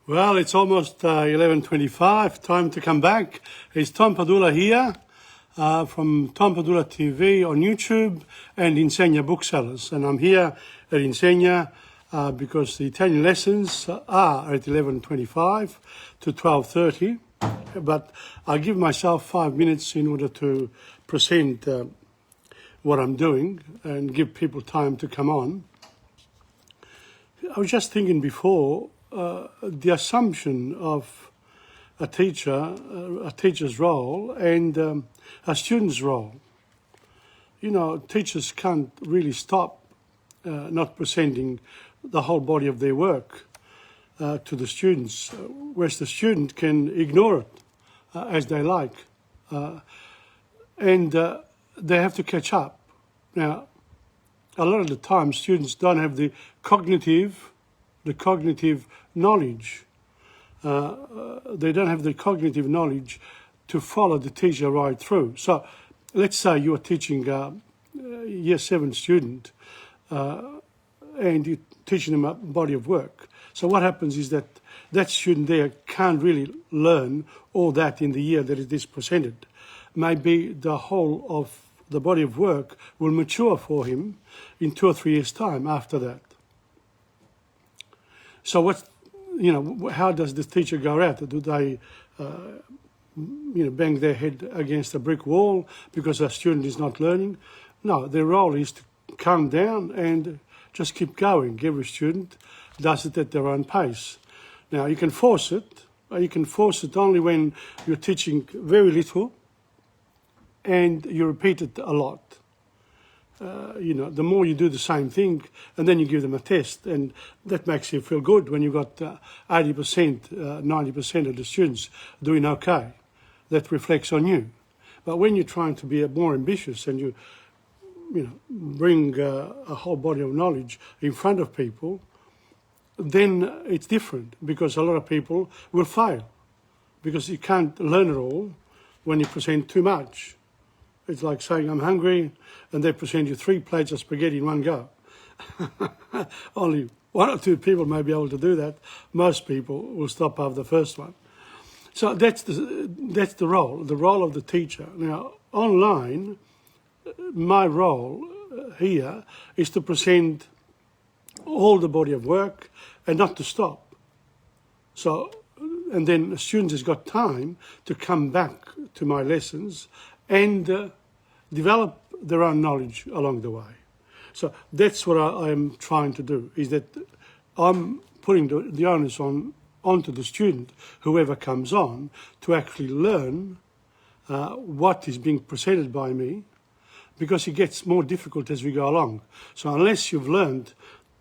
Well, it's almost 11:25, time to come back. It's Tom Padula here from TomPadulaTV on YouTube and Insegna Booksellers. And I'm here at Insegna because the Italian lessons are at 11:25 to 12:30. But I give myself 5 minutes in order to present what I'm doing and give people time to come on. I was just thinking before, the assumption of a teacher's role and a student's role. You know, teachers can't really stop not presenting the whole body of their work to the students, whereas the student can ignore it as they like. And they have to catch up. Now, a lot of the time, students don't have the cognitive knowledge. They don't have the cognitive knowledge to follow the teacher right through. So let's say you're teaching a year 7 student and you're teaching them a body of work. So what happens is that that student there can't really learn all that in the year that it is presented. Maybe the whole of the body of work will mature for him in 2 or 3 years' time after that. So how does this teacher go out? Do they, bang their head against a brick wall because a student is not learning? No, their role is to calm down and just keep going. Every student does it at their own pace. Now, you can force it. You can force it only when you're teaching very little and you repeat it a lot. The more you do the same thing, and then you give them a test, and that makes you feel good when you've got 80%, 90% of the students doing okay. That reflects on you. But when you're trying to be more ambitious and you bring a whole body of knowledge in front of people, then it's different because a lot of people will fail because you can't learn it all when you present too much. It's like saying, I'm hungry, and they present you 3 plates of spaghetti in one go. Only 1 or 2 people may be able to do that. Most people will stop after the first one. So that's the role of the teacher. Now, online, my role here is to present all the body of work and not to stop. So, and then the students has got time to come back to my lessons and develop their own knowledge along the way. So that's what I am trying to do, is that I'm putting the onus onto the student, whoever comes on, to actually learn what is being presented by me, because it gets more difficult as we go along. So unless you've learned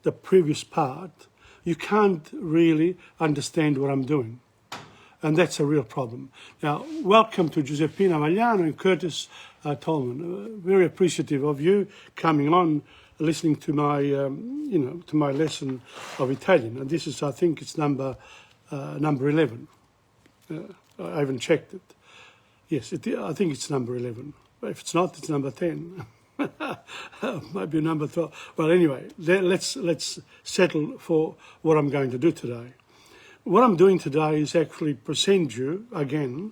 the previous part, you can't really understand what I'm doing. And that's a real problem. Now, welcome to Giuseppina Magliano and Curtis Tolman. Very appreciative of you coming on, listening to my, to my lesson of Italian. And this is, I think, it's number 11. I haven't checked it. Yes, I think it's number 11. If it's not, it's number 10. Might be number 12. Well, anyway, let's settle for what I'm going to do today. What I'm doing today is actually present you, again,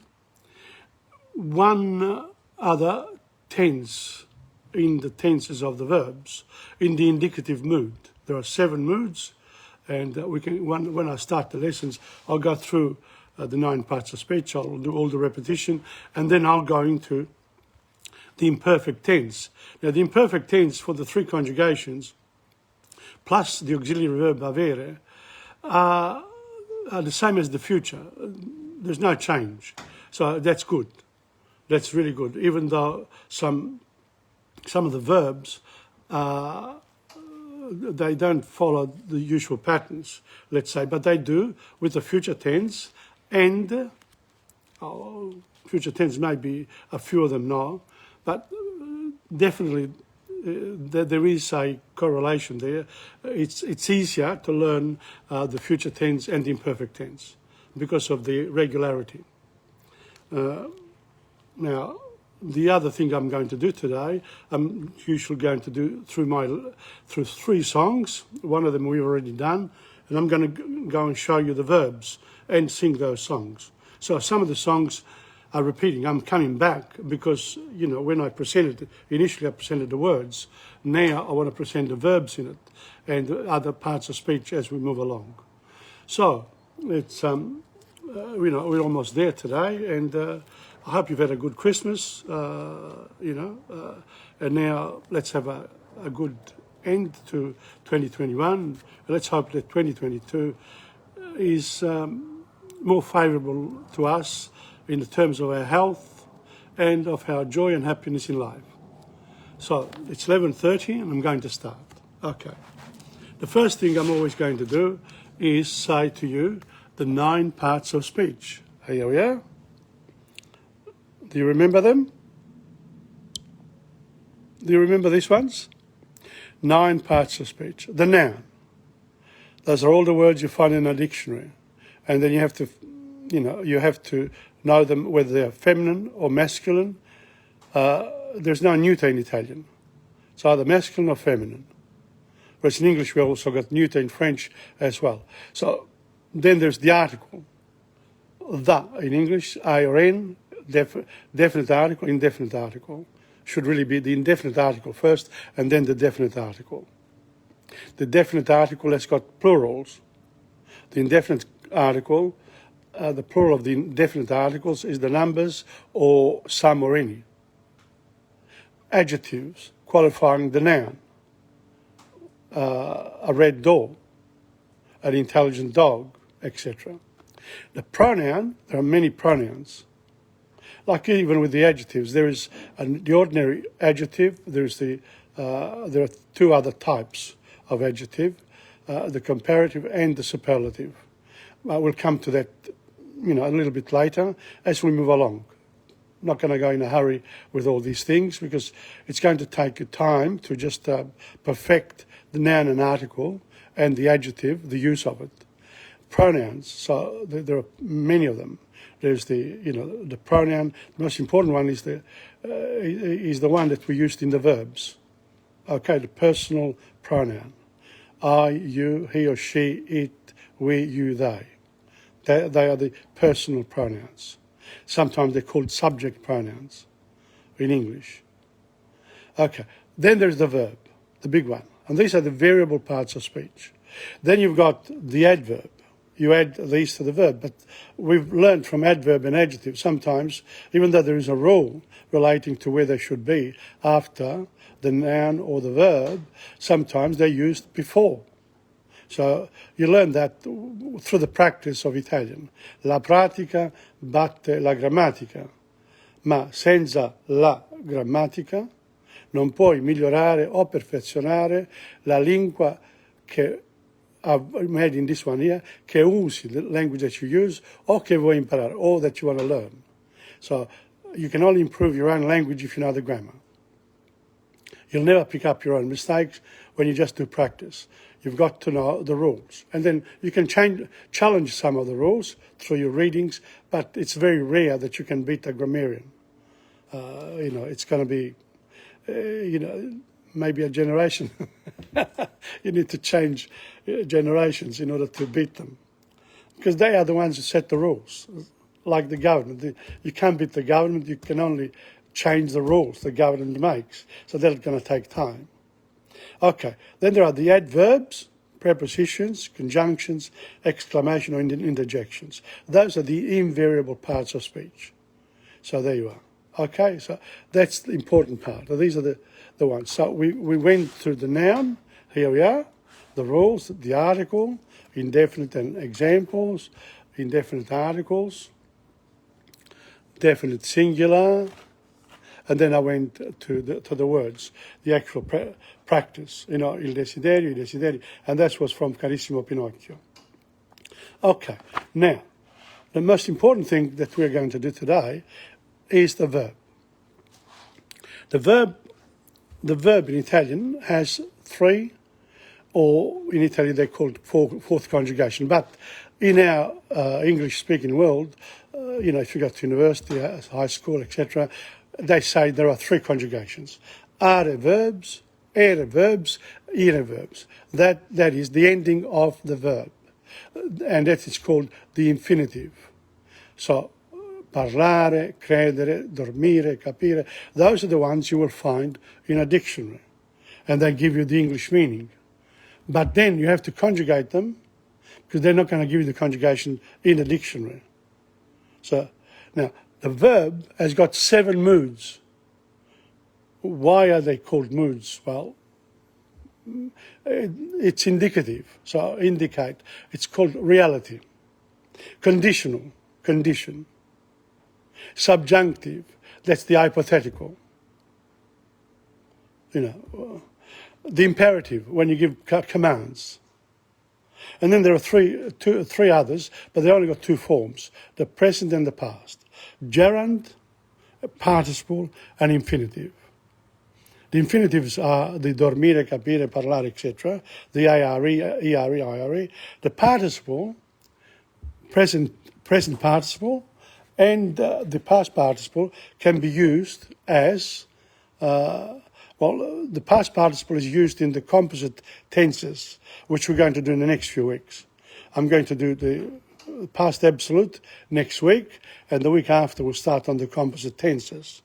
one other tense in the tenses of the verbs in the indicative mood. There are 7 moods, and when I start the lessons, I'll go through the 9 parts of speech, I'll do all the repetition, and then I'll go into the imperfect tense. Now, the imperfect tense for the 3 conjugations, plus the auxiliary verb avere, are the same as the future. There's no change. So that's good. That's really good. Even though some of the verbs, they don't follow the usual patterns, let's say, but they do with the future tense, and future tense maybe a few of them now, but definitely there is a correlation there. It's easier to learn the future tense and the imperfect tense because of the regularity. Now, the other thing I'm going to do today, I'm usually going to do through 3 songs. One of them we've already done, and I'm going to go and show you the verbs and sing those songs. So some of the songs are repeating. I'm coming back because, you know, when I presented, initially I presented the words. Now I want to present the verbs in it and other parts of speech as we move along. So it's, you know, we're almost there today, and I hope you've had a good Christmas, you know, and now let's have a good end to 2021. Let's hope that 2022 is more favourable to us in the terms of our health and of our joy and happiness in life. So it's 11:30 and I'm going to start. Okay. The first thing I'm always going to do is say to you the 9 parts of speech. Here we are. Do you remember them? Do you remember these ones? 9 parts of speech. The noun. Those are all the words you find in a dictionary. And then you have to, you know them whether they're feminine or masculine. There's no neuter in Italian. It's either masculine or feminine. Whereas in English we also got neuter in French as well. So then there's the article. The in English, I or N, definite article, indefinite article. Should really be the indefinite article first and then the definite article. The definite article has got plurals. The indefinite article, the plural of the indefinite articles is the numbers or some or any. Adjectives qualifying the noun. A red door, an intelligent dog, etc. The pronoun, there are many pronouns. Like even with the adjectives, there is the ordinary adjective, there are 2 other types of adjective, the comparative and the superlative. We'll come to that, you know, a little bit later as we move along. Not going to go in a hurry with all these things because it's going to take you time to just perfect the noun and article and the adjective, the use of it. Pronouns, so there are many of them. There's the pronoun. The most important one is the one that we used in the verbs. Okay, the personal pronoun. I, you, he or she, it, we, you, they. They are the personal pronouns. Sometimes they're called subject pronouns in English. Okay, then there's the verb, the big one. And these are the variable parts of speech. Then you've got the adverb. You add these to the verb, but we've learned from adverb and adjective sometimes, even though there is a rule relating to where they should be after the noun or the verb, sometimes they're used before. So you learn that through the practice of Italian. La pratica batte la grammatica, ma senza la grammatica non puoi migliorare o perfezionare la lingua che made in this one here, che usi, the language that you use, or che vuoi imparare, or that you want to learn. So you can only improve your own language if you know the grammar. You'll never pick up your own mistakes when you just do practice. You've got to know the rules. And then you can challenge some of the rules through your readings, but it's very rare that you can beat a grammarian. It's going to be, maybe a generation. You need to change generations in order to beat them. Because they are the ones who set the rules, like the government. You can't beat the government, you can only change the rules the government makes. So that's going to take time. Okay, then there are the adverbs, prepositions, conjunctions, exclamation or interjections. Those are the invariable parts of speech. So there you are. Okay, so that's the important part. These are the ones. So we went through the noun, here we are, the rules, the article, indefinite and examples, indefinite articles, definite singular, and then I went to the words, the actual practice, il desiderio, and that was from Carissimo Pinocchio. Okay, now, the most important thing that we're going to do today is the verb. The verb in Italian has 3, or in Italy they're called fourth conjugation. But in our English-speaking world, if you go to university, high school, etc., they say there are 3 conjugations. Are verbs, ere verbs, ire verbs. That is the ending of the verb. And that is called the infinitive. So, parlare, credere, dormire, capire, those are the ones you will find in a dictionary. And they give you the English meaning. But then you have to conjugate them, because they're not going to give you the conjugation in the dictionary. So, now, the verb has got 7 moods. Why are they called moods? Well, it's indicative, so indicate. It's called reality. Conditional, condition. Subjunctive, that's the hypothetical. The imperative, when you give commands. And then there are three others, but they only got 2 forms, the present and the past. Gerund, participle, and infinitive. The infinitives are the dormire, capire, parlare, etc. The ire, ire. The participle, present participle, and the past participle can be used as, the past participle is used in the composite tenses, which we're going to do in the next few weeks. I'm going to do the past absolute next week, and the week after we'll start on the composite tenses.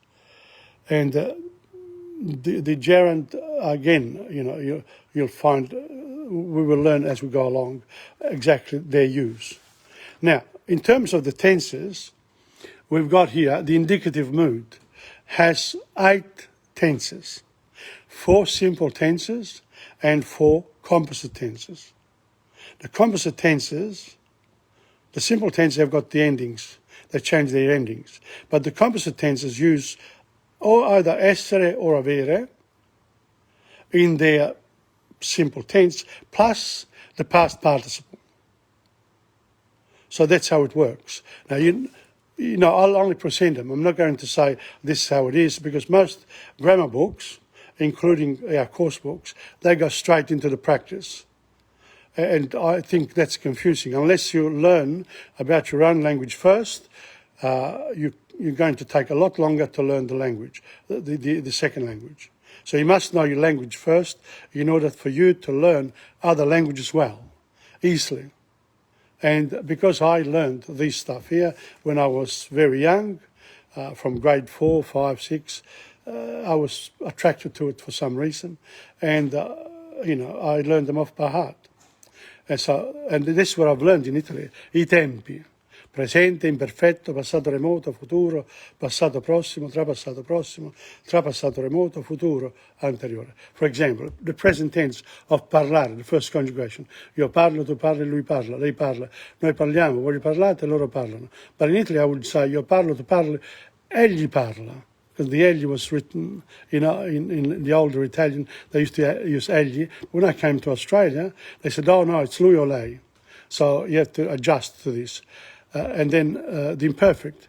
And the gerund, again, you'll find, we will learn as we go along exactly their use. Now, in terms of the tenses, we've got here the indicative mood has 8 tenses, 4 simple tenses and 4 composite tenses. The composite tenses, the simple tenses have got the endings, they change their endings, but the composite tenses use or either essere or avere in their simple tense, plus the past participle. So that's how it works. Now, I'll only present them. I'm not going to say this is how it is, because most grammar books, including our course books, they go straight into the practice. And I think that's confusing. Unless you learn about your own language first, you're going to take a lot longer to learn the language, the second language. So you must know your language first in order for you to learn other languages well, easily. And because I learned this stuff here when I was very young, from grade 4, 5, 6, I was attracted to it for some reason. And, I learned them off by heart. And this is what I've learned in Italy, I tempi. Presente, imperfetto, passato remoto, futuro, passato prossimo, trapassato remoto, futuro, anteriore. For example, the present tense of parlare, the first conjugation. Io parlo, tu parli, lui parla, lei parla. Noi parliamo, voi parlate, loro parlano. But in Italy I would say, io parlo, tu parli, egli parla. Because the egli was written, in the older Italian, they used to use egli. When I came to Australia, they said, oh no, it's lui or lei. So you have to adjust to this. And then the imperfect.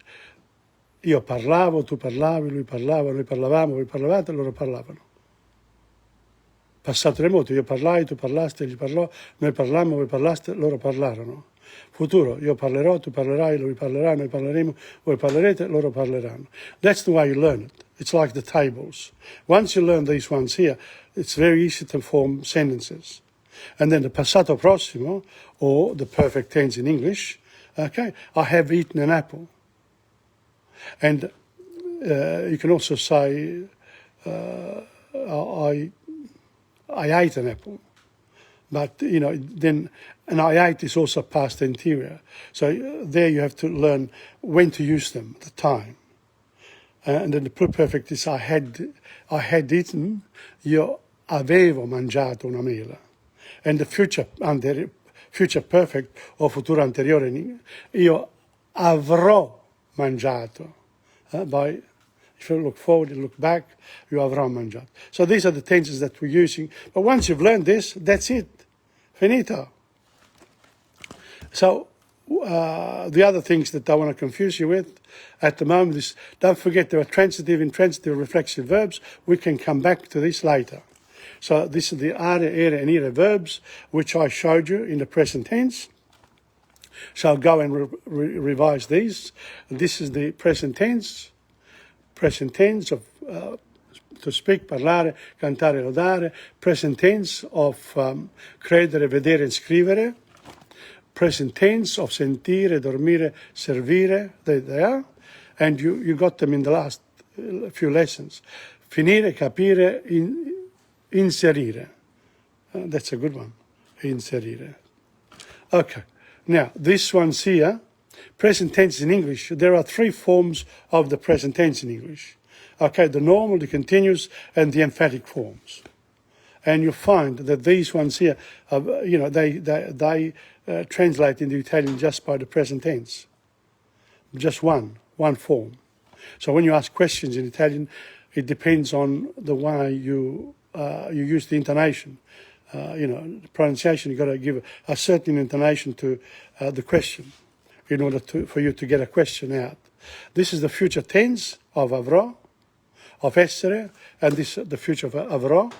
Io parlavo, tu parlavi, lui parlava, noi parlavamo, voi parlavate, loro parlavano. Passato remoto, io parlai, tu parlaste, egli parlò, noi parlammo, voi parlaste, loro parlarono. Futuro, io parlerò, tu parlerai, lui parlerà, noi parleremo, voi parlerete, loro parleranno. That's the way you learn it. It's like the tables. Once you learn these ones here, it's very easy to form sentences. And then the passato prossimo, or the perfect tense in English, okay, I have eaten an apple. And you can also say, I ate an apple. But, then, and I ate is also past anterior. So there you have to learn when to use them, the time. And then the perfect is I had eaten, io avevo mangiato una mela. And the future perfect or futuro anteriore, io avrò mangiato. If you look forward, you look back, io avrò mangiato. So these are the tenses that we're using. But once you've learned this, that's it. Finito. So the other things that I want to confuse you with at the moment is, don't forget there are transitive, intransitive, reflexive verbs. We can come back to this later. So this is the are, ere, and ire verbs, which I showed you in the present tense. So I'll go and revise these. This is the present tense of to speak, parlare, cantare, lodare. Present tense of credere, vedere, and scrivere. Present tense of sentire, dormire, servire. They are. And you got them in the last few lessons. Finire, capire, inserire. That's a good one. Inserire. Okay. Now, this one's here. Present tense in English. There are 3 forms of the present tense in English. Okay, the normal, the continuous, and the emphatic forms. And you find that these ones here, they translate into Italian just by the present tense. Just one form. So when you ask questions in Italian, it depends on the way you use the intonation. The pronunciation, you've got to give a certain intonation to the question in order for you to get a question out. This is the future tense of avrò, of essere, and this is the future of avrò.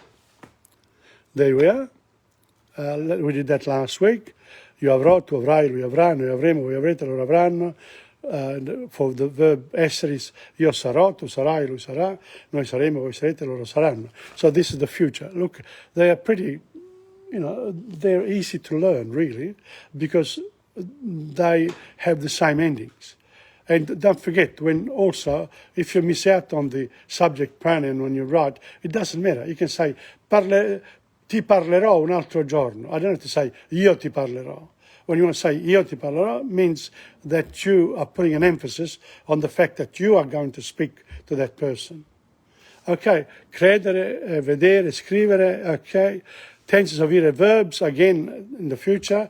There we are. We did that last week. Io avrò, tu avrai, lui avrà, noi avremo, voi avrete, loro avranno. For the verb essere is io sarò, tu sarai, lui sarà, noi saremo, voi sarete, loro saranno. So this is the future. Look, they are pretty, they're easy to learn really because they have the same endings. And don't forget, if you miss out on the subject pronoun when you write, it doesn't matter. You can say, ti parlerò un altro giorno. I don't have to say, io ti parlerò. When you want to say io ti parlerò, means that you are putting an emphasis on the fact that you are going to speak to that person. Okay, credere, vedere, scrivere, okay. Tenses of either verbs, again, in the future.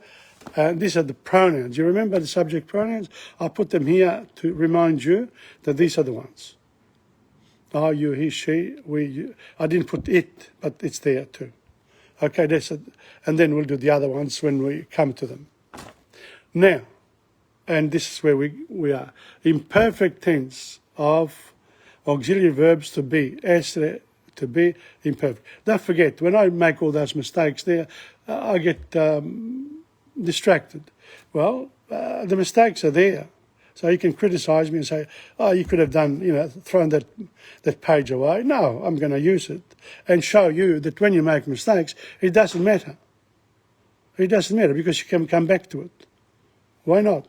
These are the pronouns. You remember the subject pronouns? I put them here to remind you that these are the ones. I, you, he, she, we, you. I didn't put it, but it's there too. Okay, and then we'll do the other ones when we come to them. Now, and this is where we are. Imperfect tense of auxiliary verbs to be, essere, to be, imperfect. Don't forget, when I make all those mistakes there, I get distracted. Well, the mistakes are there. So you can criticize me and say, oh, you could have done, thrown that page away. No, I'm going to use it and show you that when you make mistakes, it doesn't matter. It doesn't matter because you can come back to it. Why not?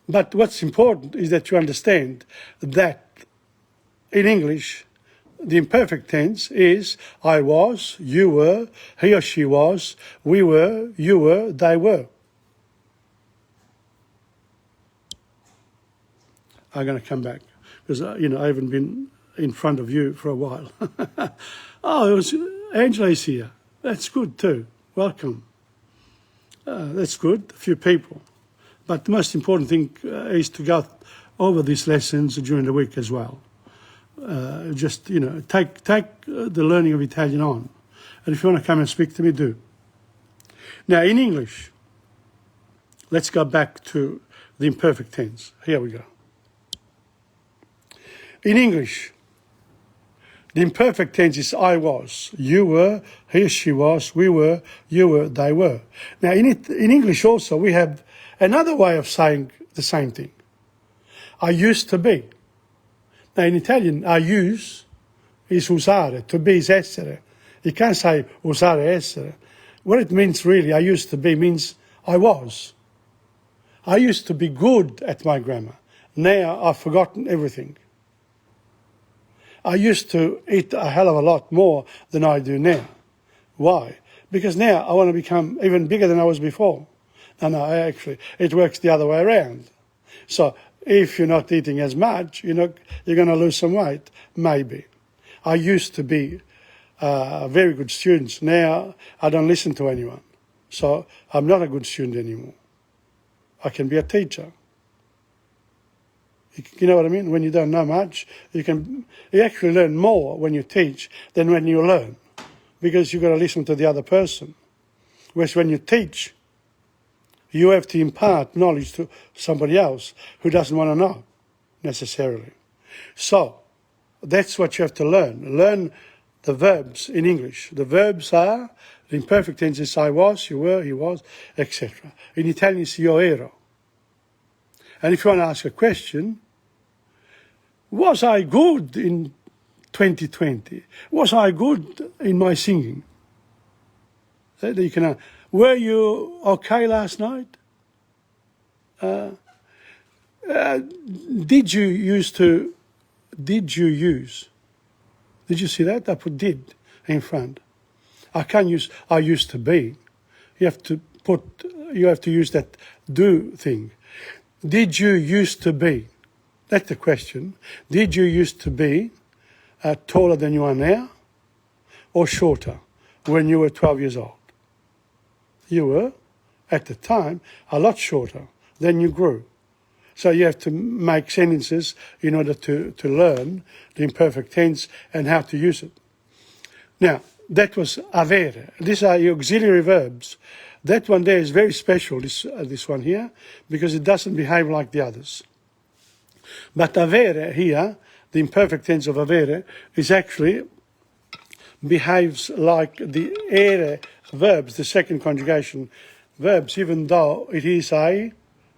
But what's important is that you understand that in English, the imperfect tense is I was, you were, he or she was, we were, you were, they were. I'm going to come back because, I haven't been in front of you for a while. Angela's here. That's good too. Welcome. That's good, a few people. But the most important thing is to go over these lessons during the week as well. Take the learning of Italian on. And if you want to come and speak to me, do. Now, in English, let's go back to the imperfect tense. Here we go. In English, the imperfect tense is I was, you were, he, she was, we were, you were, they were. Now, in English also, we have another way of saying the same thing. I used to be. Now, in Italian, I use is usare, to be is essere. You can't say usare essere. What it means really, I used to be, means I was. I used to be good at my grammar. Now I've forgotten everything. I used to eat a hell of a lot more than I do now. Why? Because now I want to become even bigger than I was before. No, actually, it works the other way around. So if you're not eating as much, you're going to lose some weight, maybe. I used to be a very good student. Now I don't listen to anyone. So I'm not a good student anymore. I can be a teacher. You know what I mean? When you don't know much, you actually learn more when you teach than when you learn, because you've got to listen to the other person. Whereas when you teach, you have to impart knowledge to somebody else who doesn't want to know necessarily. So that's what you have to learn. Learn the verbs in English. The verbs are, the imperfect tense is I was, you were, he was, etc. In Italian it's io ero. And if you want to ask a question, was I good in 2020. Was I good in my singing? You can, were you okay last night? Did you use? Did you see that? I put did in front. I can't use I used to be. You have to use that do thing. Did you used to be? That's the question. Did you used to be taller than you are now, or shorter when you were 12 years old? You were, at the time, a lot shorter. Then you grew. So you have to make sentences in order to learn the imperfect tense and how to use it. Now, that was avere. These are your auxiliary verbs. That one there is very special, this one here, because it doesn't behave like the others. But avere here, the imperfect tense of avere, is actually behaves like the ere verbs, the second conjugation verbs, even though it is an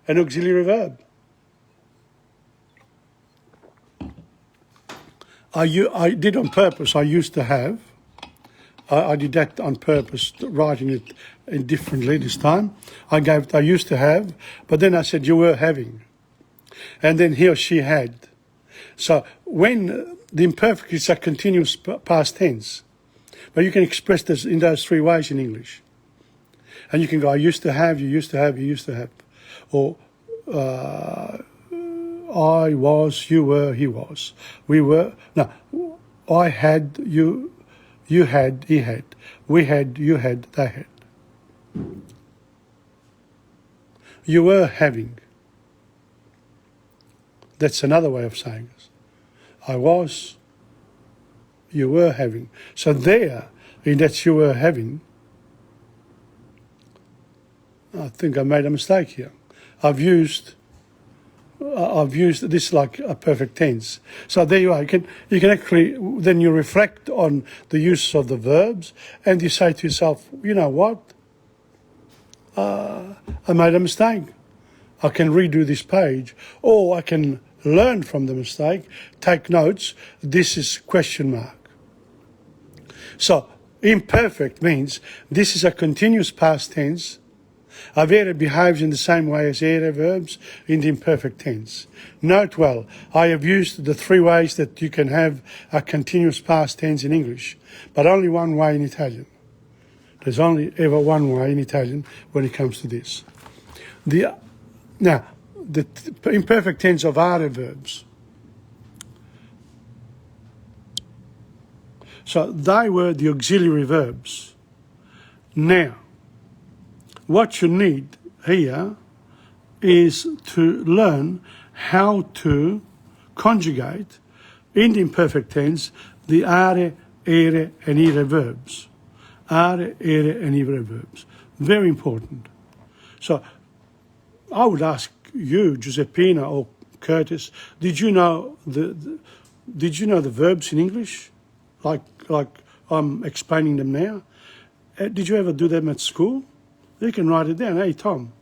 auxiliary verb. I did on purpose, I used to have. I did that on purpose, writing it differently this time. I used to have, but then I said you were having. And then he or she had. So when the imperfect is a continuous past tense, but you can express this in those three ways in English. And you can go, I used to have, you used to have, you used to have. Or I was, you were, he was. We were, no, I had, you had, he had. We had, you had, they had. You were having. That's another way of saying it. I was, you were having. So there, in that you were having, I think I made a mistake here. I've used this like a perfect tense. So there you are. You can actually, then you reflect on the use of the verbs and you say to yourself, you know what? I made a mistake. I can redo this page, or I can learn from the mistake, take notes. This is question mark. So imperfect means this is a continuous past tense. Avere behaves in the same way as ere verbs in the imperfect tense. Note well, I have used the three ways that you can have a continuous past tense in English, but only one way in Italian. There's only ever one way in Italian when it comes to this. Now, the imperfect tense of are verbs. So they were the auxiliary verbs. Now, what you need here is to learn how to conjugate in the imperfect tense the are, ere, and ire verbs. Are, ere, and ire verbs. Very important. So I would ask you, Giuseppina or Curtis, did you know the verbs in English, like I'm explaining them now? Did you ever do them at school? You can write it down. Hey, Tom,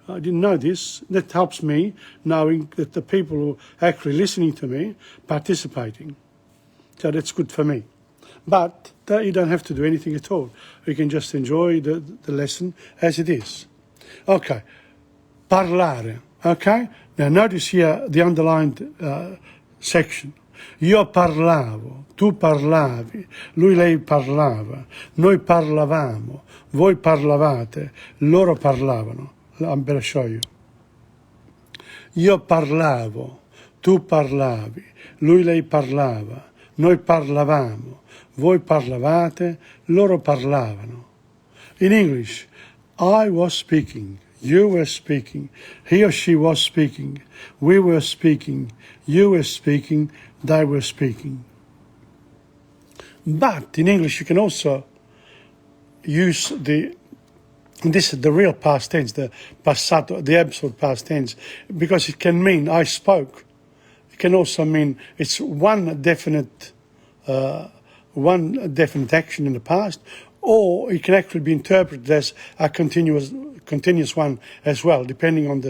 I didn't know this. That helps me knowing that the people who are actually listening to me participating. So that's good for me. But you don't have to do anything at all. You can just enjoy the lesson as it is. Okay. Parlare. Okay? Now notice here the underlined section. Io parlavo, tu parlavi, lui lei parlava, noi parlavamo, voi parlavate, loro parlavano. I'm going to show you. Io parlavo, tu parlavi, lui lei parlava, noi parlavamo, voi parlavate, loro parlavano. In English, I was speaking, you were speaking, he or she was speaking, we were speaking, you were speaking, they were speaking. But in English you can also use this is the real past tense, the passato, the absolute past tense, because it can mean I spoke. It can also mean it's one definite action in the past, or it can actually be interpreted as a continuous one as well, depending on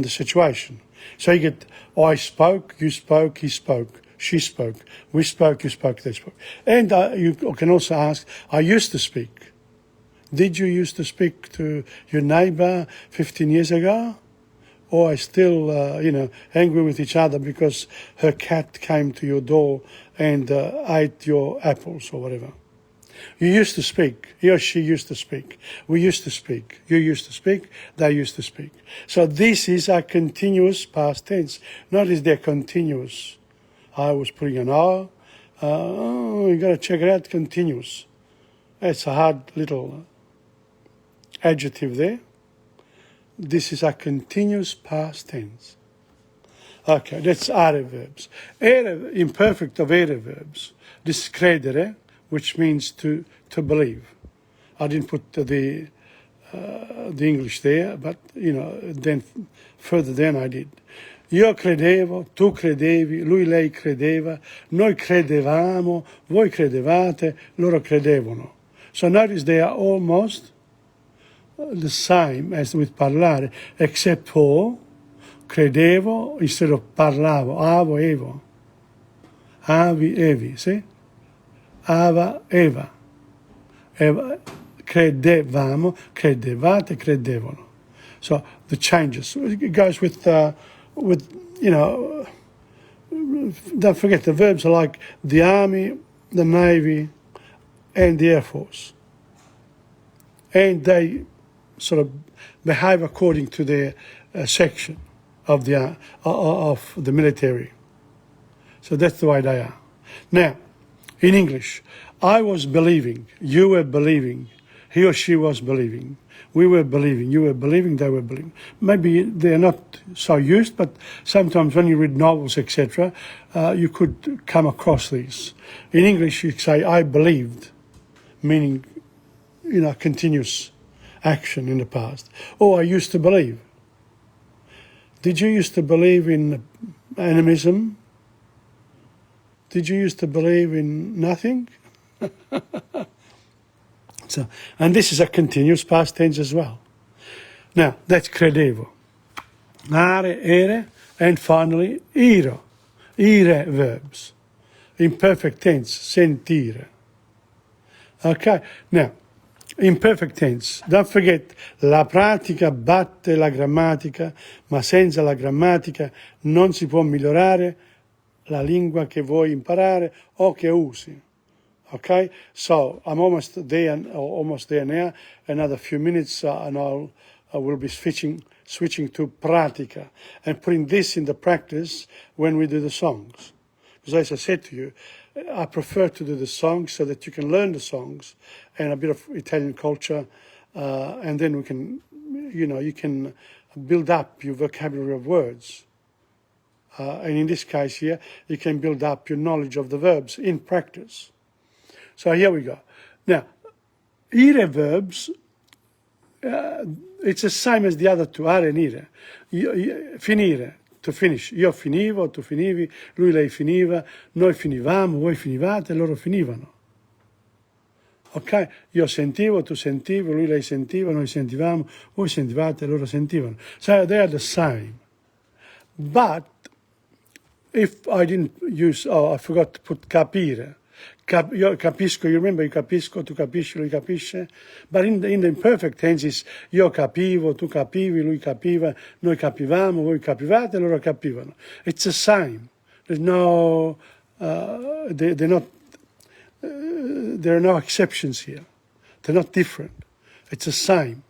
the situation. So you get I spoke, you spoke, he spoke, she spoke, we spoke, you spoke, they spoke. And you can also ask, I used to speak. Did you used to speak to your neighbor 15 years ago? Or are still, angry with each other because her cat came to your door and ate your apples or whatever? You used to speak. He or she used to speak. We used to speak. You used to speak. They used to speak. So this is a continuous past tense. Notice they're continuous. I was putting an R. You got to check it out. Continuous. It's a hard little adjective there. This is a continuous past tense. Okay, that's are verbs. Imperfect of are verbs. This is credere, which means to believe. I didn't put the English there, but then further than I did. Io credevo, tu credevi, lui, lei credeva, noi credevamo, voi credevate, loro credevano. So notice they are almost the same as with parlare, except for credevo instead of parlavo, avo, evo, avi, evi, see? Ava, eva, credevamo, credevate, credevano. So the changes. It goes with don't forget the verbs are like the army, the navy, and the air force. And they sort of behave according to their section of the military. So that's the way they are. Now, in English, I was believing, you were believing, he or she was believing, we were believing, you were believing, they were believing. Maybe they're not so used, but sometimes when you read novels, etc., you could come across these. In English, you say, I believed, meaning, continuous action in the past. Or I used to believe. Did you used to believe in animism? Did you used to believe in nothing? And this is a continuous past tense as well. Now, that's credevo. Are, ere, and finally, iro. Ire verbs. Imperfect tense, sentire. Okay, now, imperfect tense. Don't forget, la pratica batte la grammatica, ma senza la grammatica non si può migliorare la lingua che vuoi imparare o che usi. Okay, so I'm almost there now. Another few minutes, and I will be switching to pratica and putting this into practice when we do the songs. Because as I said to you, I prefer to do the songs so that you can learn the songs and a bit of Italian culture, and then we can, you can build up your vocabulary of words. And in this case here, you can build up your knowledge of the verbs in practice. So here we go. Now, ire verbs, it's the same as the other two, are and ire. Finire, to finish. Io finivo, tu finivi, lui, lei finiva, noi finivamo, voi finivate, loro finivano. Ok? Io sentivo, tu sentivi, lui, lei sentiva, noi sentivamo, voi sentivate, loro sentivano. So they are the same. But if I didn't use, I forgot to put capire. Io capisco, you remember, io capisco, tu capisci, lui capisce. But in the imperfect tenses, io capivo, tu capivi, lui capiva, noi capivamo, voi capivate, loro capivano. It's the same. There's no, there are no exceptions here. They're not different. It's the same.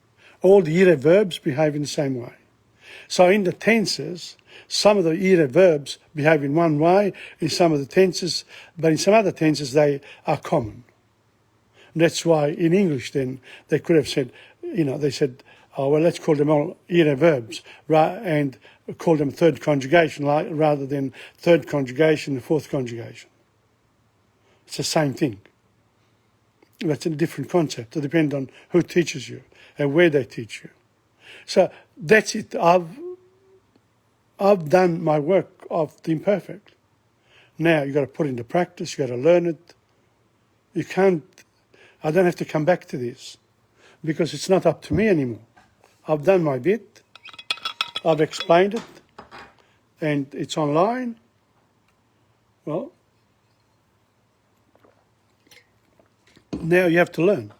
All the ire verbs behave in the same way. So in the tenses, some of the ire verbs behave in one way in some of the tenses, but in some other tenses they are common. And that's why in English then they could have said, they said, oh, well, let's call them all ire verbs and call them third conjugation rather than third conjugation and fourth conjugation. It's the same thing. That's a different concept. It depends on who teaches you and where they teach you. So that's it. I've done my work of the imperfect. Now you've got to put it into practice, you've got to learn it. I don't have to come back to this because it's not up to me anymore. I've done my bit, I've explained it, and it's online. Well, now you have to learn.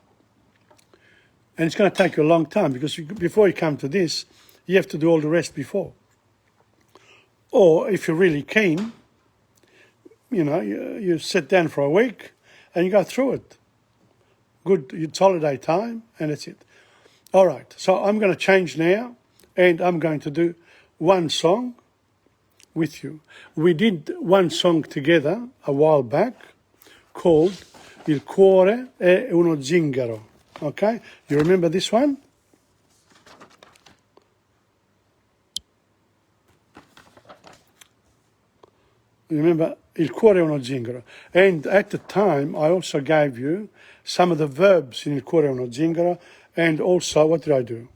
And it's going to take you a long time because before you come to this, you have to do all the rest before. Or if you're really keen, you sit down for a week and you go through it. Good, it's holiday time and that's it. All right, so I'm going to change now and I'm going to do one song with you. We did one song together a while back called Il cuore è uno zingaro. Okay, you remember this one? Remember, il cuore è uno zingaro. And at the time, I also gave you some of the verbs in il cuore è uno zingaro. And also, what did I do?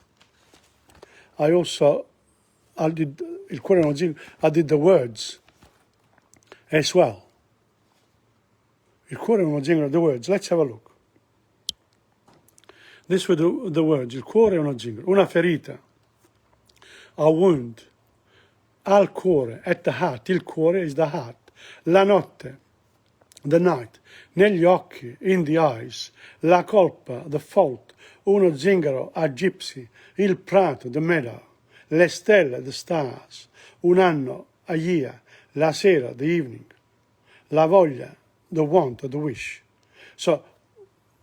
I did il cuore è uno zingaro. I did the words as well. Il cuore è uno zingaro, the words. Let's have a look. This were the words. Il cuore è uno zingaro. Una ferita. A wound. Al cuore, at the heart. Il cuore is the heart. La notte, the night. Negli occhi, in the eyes. La colpa, the fault. Uno zingaro, a gypsy. Il prato, the meadow. Le stelle, the stars. Un anno, a year. La sera, the evening. La voglia, the want or the wish. So,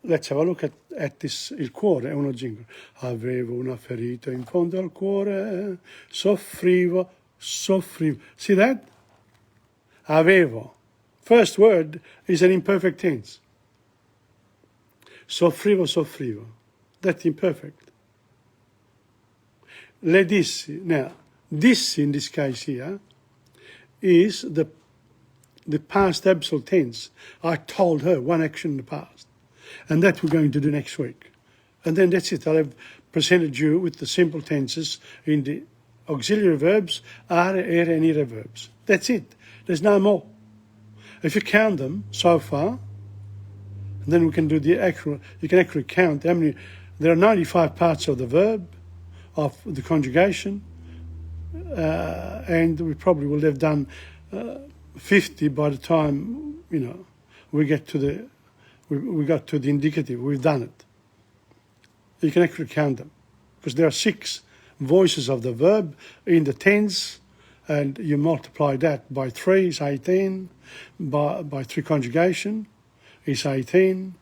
let's have a look at this. Il cuore è uno zingaro. Avevo una ferita in fondo al cuore. Soffrivo. See that? Avevo. First word is an imperfect tense. Soffrivo. That's imperfect. Le dissi. Now, dissi in this case here is the past absolute tense. I told her one action in the past. And that we're going to do next week. And then that's it. I'll have presented you with the simple tenses in the auxiliary verbs, are, ere, and ire verbs. That's it. There's no more. If you count them so far, then we can do you can actually count how many. There are 95 parts of the verb, of the conjugation, and we probably will have done 50 by the time, we get to we got to the indicative. We've done it. You can actually count them because there are 6 voices of the verb in the tense, and you multiply that by 3 is 18, by 3 conjugation is 18,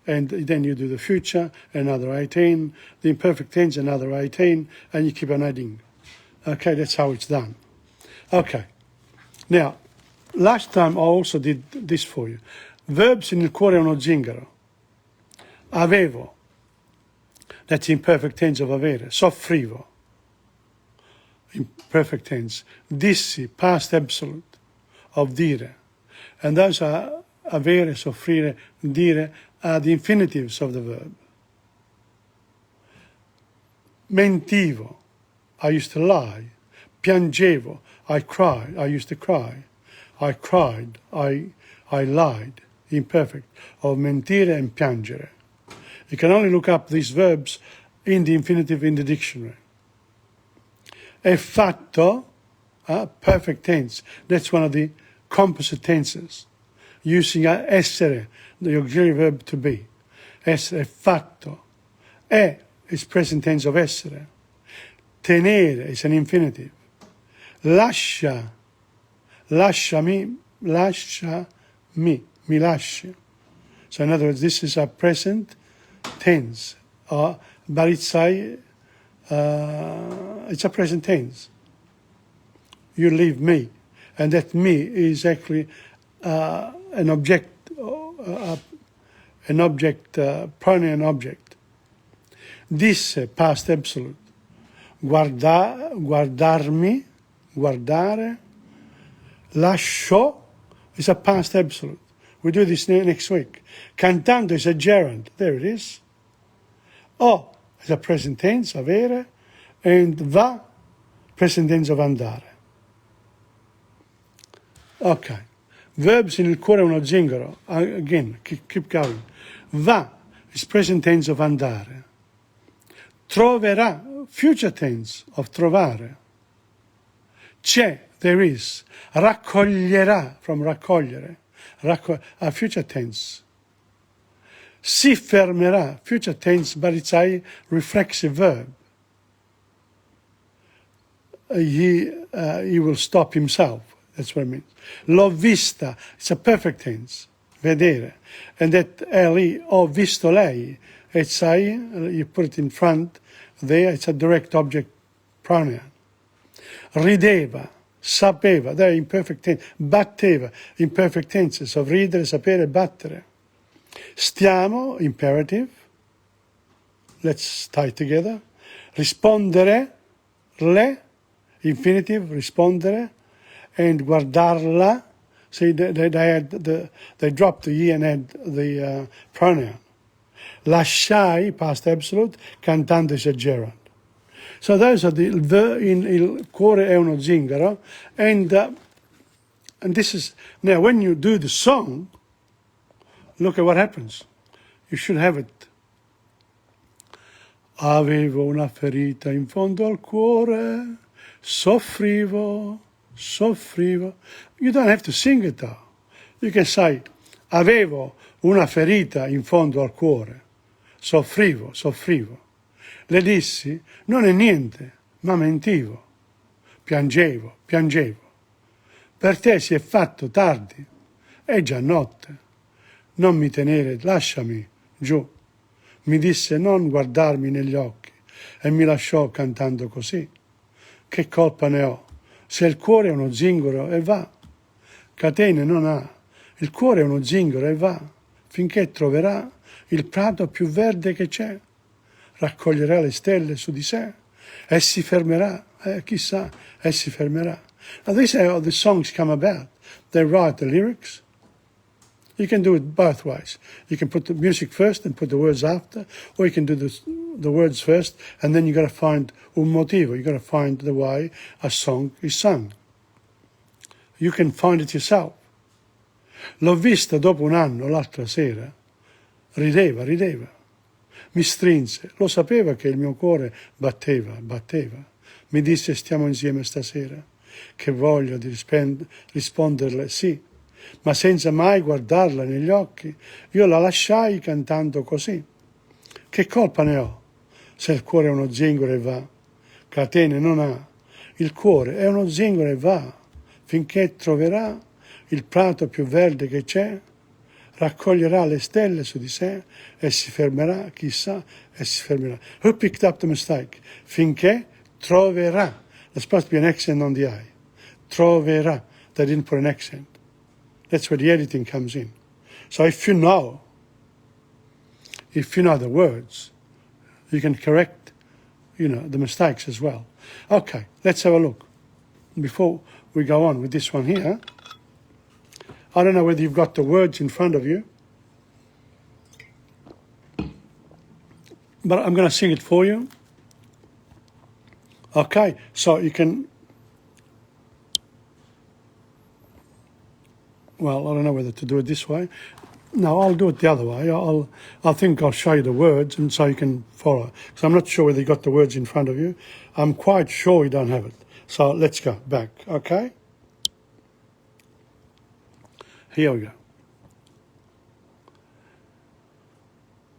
and then you do the future, another 18, the imperfect tense, another 18, and you keep on adding. Okay, that's how it's done. Okay, now, last time I also did this for you. Verbs in il cuore è uno zingaro. Avevo. That's imperfect tense of avere. Soffrivo. Imperfect tense. Dissi, past absolute of dire. And those are avere, soffrire, dire are the infinitives of the verb. Mentivo. I used to lie. Piangevo. I cried. I used to cry. I cried. I lied. Imperfect. Of mentire and piangere. You can only look up these verbs in the infinitive in the dictionary. È fatto, perfect tense. That's one of the composite tenses. Using essere, the auxiliary verb to be. Essere, fatto. È is present tense of essere. Tenere is an infinitive. Lascia, lasciami, mi lascia. So in other words, this is a present tense, but it's a present tense. You leave me, and that me is actually an object, pronoun object. Disse, past absolute. Guardarmi, guardare. Lasciò is a past absolute. We do this next week. Cantando is a gerund. There it is. O is a present tense, avere. And va, present tense of andare. Okay. Verbs in il cuore è uno zingaro. Again, keep going. Va is present tense of andare. Troverà, future tense of trovare. C'è, there is. Raccoglierà, from raccogliere, a future tense. Si fermerà, future tense, but it's a reflexive verb. He will stop himself. That's what it means. L'ho vista, it's a perfect tense, vedere. And that L-E, ho visto lei, it's a, you put it in front there, it's a direct object pronoun. Rideva, sapeva, there imperfect tense, batteva, imperfect tense, so ridere, sapere, battere. Stiamo, imperative, let's tie together. Rispondere, le, infinitive, rispondere, and guardarla. See, they dropped the E and had the pronoun. Lasciai, past absolute, cantando esagerando. So those are il cuore è uno zingaro, and this is, now when you do the song, look at what happens. You should have it. Avevo una ferita in fondo al cuore, soffrivo. You don't have to sing it though. You can say, avevo una ferita in fondo al cuore, soffrivo. Le dissi, non è niente, ma mentivo. Piangevo. Per te si è fatto tardi, è già notte. Non mi tenere, lasciami giù. Mi disse non guardarmi negli occhi e mi lasciò cantando così. Che colpa ne ho? Se il cuore è uno zingaro e va, catene non ha. Il cuore è uno zingaro e va, finché troverà il prato più verde che c'è. Raccoglierà le stelle su di sé e si fermerà, chissà, e si fermerà. Now this is how the songs come about. They write the lyrics. You can do it both ways. You can put the music first and put the words after, or you can do the words first and then you've got to find un motivo. You've got to find the way a song is sung. You can find it yourself. L'ho vista dopo un anno l'altra sera. Rideva. Mi strinse. Lo sapeva che il mio cuore batteva. Mi disse stiamo insieme stasera. Che voglio di risponderle sì. Ma senza mai guardarla negli occhi, io la lasciai cantando così. Che colpa ne ho? Se il cuore è uno zingaro e va, catene non ha. Il cuore è uno zingaro e va, finché troverà il prato più verde che c'è, raccoglierà le stelle su di sé e si fermerà, chissà, e si fermerà. Who picked up the mistake? Finché troverà. There's supposed to be an accent on the I. Troverà. They didn't put an accent. That's where the editing comes in. So if you know the words, you can correct, the mistakes as well. Okay, let's have a look. Before we go on with this one here, I don't know whether you've got the words in front of you, but I'm going to sing it for you. Okay, so you can, well, I don't know whether to do it this way. No, I'll do it the other way. I think I'll show you the words and so you can follow. So I'm not sure whether you got the words in front of you. I'm quite sure you don't have it. So let's go back, okay? Here we go.